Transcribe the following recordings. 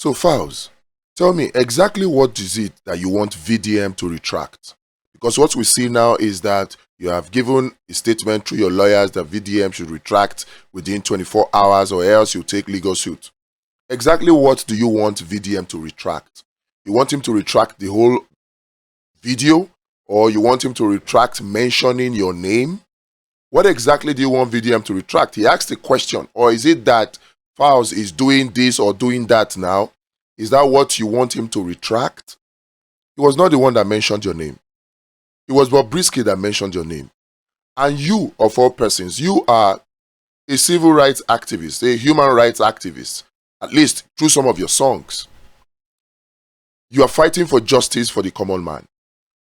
So, Falz, tell me exactly what is it that you want VDM to retract? Because what we see now is that you have given a statement through your lawyers that VDM should retract within 24 hours or else you take legal suit. Exactly what do you want VDM to retract? You want him to retract the whole video, or you want him to retract mentioning your name? What exactly do you want VDM to retract? He asked a question. Or is it that Falz is doing this or doing that now? Is that what you want him to retract? He was not the one that mentioned your name. It was Bobrisky that mentioned your name. And you, of all persons, you are a civil rights activist, a human rights activist, at least through some of your songs. You are fighting for justice for the common man.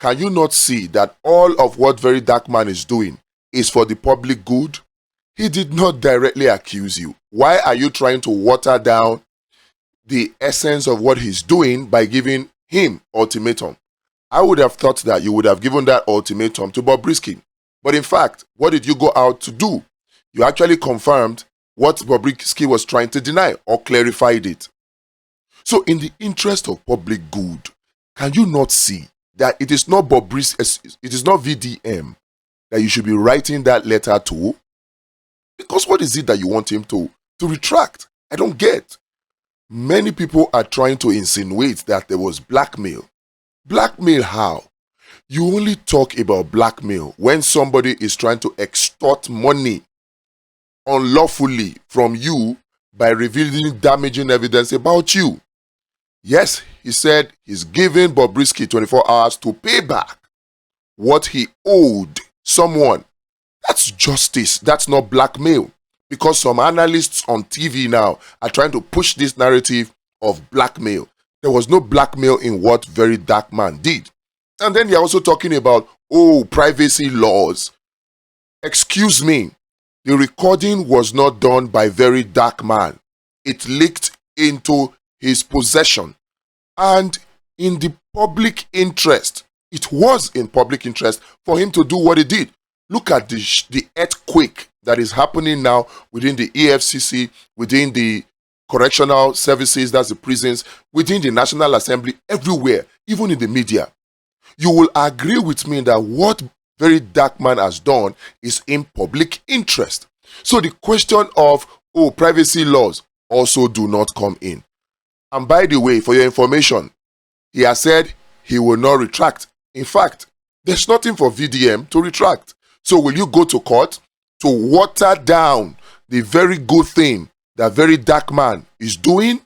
Can you not see that all of what verydarkman is doing is for the public good? He did not directly accuse you. Why are you trying to water down the essence of what he's doing by giving him ultimatum? I would have thought that you would have given that ultimatum to Bobrisky. But in fact, what did you go out to do? You actually confirmed what Bobrisky was trying to deny or clarified it. So in the interest of public good, can you not see that it is not Bobrisky, it is not VDM that you should be writing that letter to? Because what is it that you want him to retract? I don't get. Many people are trying to insinuate that there was blackmail. Blackmail how? You only talk about blackmail when somebody is trying to extort money unlawfully from you by revealing damaging evidence about you. Yes, he said he's giving Bobrisky 24 hours to pay back what he owed someone. That's justice. That's not blackmail. Because some analysts on TV now are trying to push this narrative of blackmail. There was no blackmail in what verydarkman did. And then they're also talking about, privacy laws. Excuse me, the recording was not done by verydarkman. It leaked into his possession. And in the public interest, it was in public interest for him to do what he did. Look at the earthquake that is happening now within the EFCC, within the correctional services, that's the prisons, within the National Assembly, everywhere, even in the media. You will agree with me that what verydarkman has done is in public interest. So the question of, privacy laws also do not come in. And by the way, for your information, he has said he will not retract. In fact, there's nothing for VDM to retract. So will you go to court to water down the very good thing that verydarkman is doing?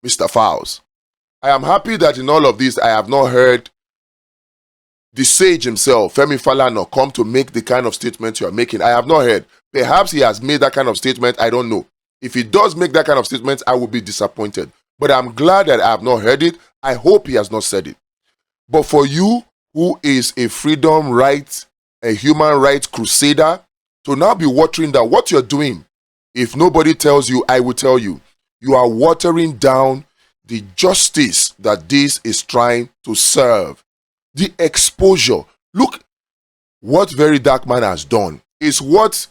Mr. Falz, I am happy that in all of this, I have not heard the sage himself, Femi Falana, come to make the kind of statement you are making. I have not heard. Perhaps he has made that kind of statement. I don't know. If he does make that kind of statement, I will be disappointed. But I'm glad that I have not heard it. I hope he has not said it. But for you, who is a freedom right, a human rights crusader, to now be watering down what you're doing, if nobody tells you, I will tell you. You are watering down the justice that this is trying to serve. The exposure. Look, what verydarkman has done is what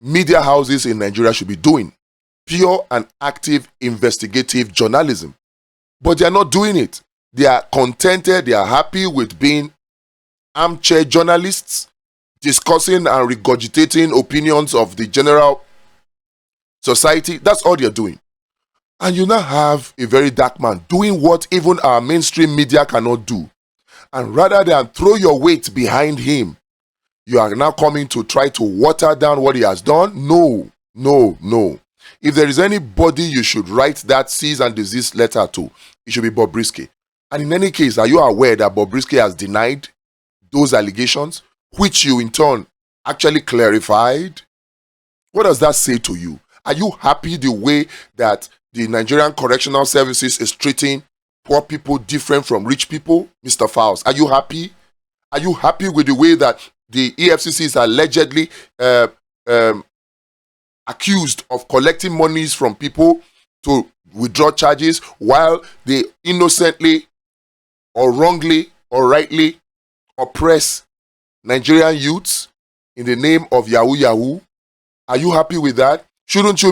media houses in Nigeria should be doing. Pure and active investigative journalism. But they are not doing it. They are contented, they are happy with being armchair journalists, discussing and regurgitating opinions of the general society. That's all they are doing. And you now have a verydarkman doing what even our mainstream media cannot do. And rather than throw your weight behind him, you are now coming to try to water down what he has done? No, no, no. If there is anybody you should write that cease and desist letter to, it should be Bobrisky. And in any case, are you aware that Bobrisky has denied those allegations, which you in turn actually clarified? What does that say to you? Are you happy the way that the Nigerian Correctional Services is treating poor people different from rich people? Mr. Falz, are you happy? Are you happy with the way that the EFCC is allegedly accused of collecting monies from people to withdraw charges while they innocently or wrongly or rightly oppress Nigerian youths in the name of Yahoo Yahoo? Are you happy with that? Shouldn't you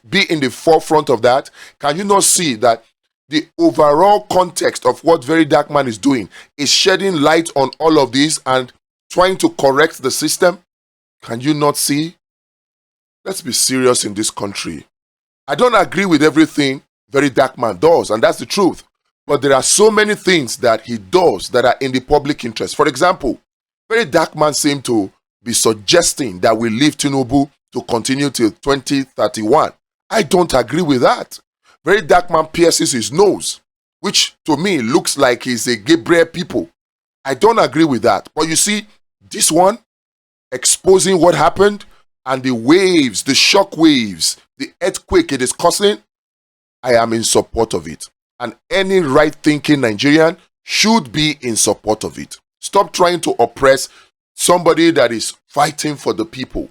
be in the forefront of that? Can you not see that the overall context of what Very Dark Man is doing is shedding light on all of this and trying to correct the system. Can you not see? Let's be serious in this country. I don't agree with everything Very Dark Man does, and that's the truth. But there are so many things that he does that are in the public interest. For example, Very Dark Man seemed to be suggesting that we leave Tinubu to continue till 2031. I don't agree with that. Very Dark Man pierces his nose, which to me looks like he's a Gabriel people. I don't agree with that. But you see, this one, exposing what happened and the waves, the shock waves, the earthquake it is causing, I am in support of it. And any right-thinking Nigerian should be in support of it. Stop trying to oppress somebody that is fighting for the people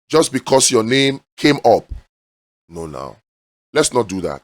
just because your name came up. No, now. Let's not do that.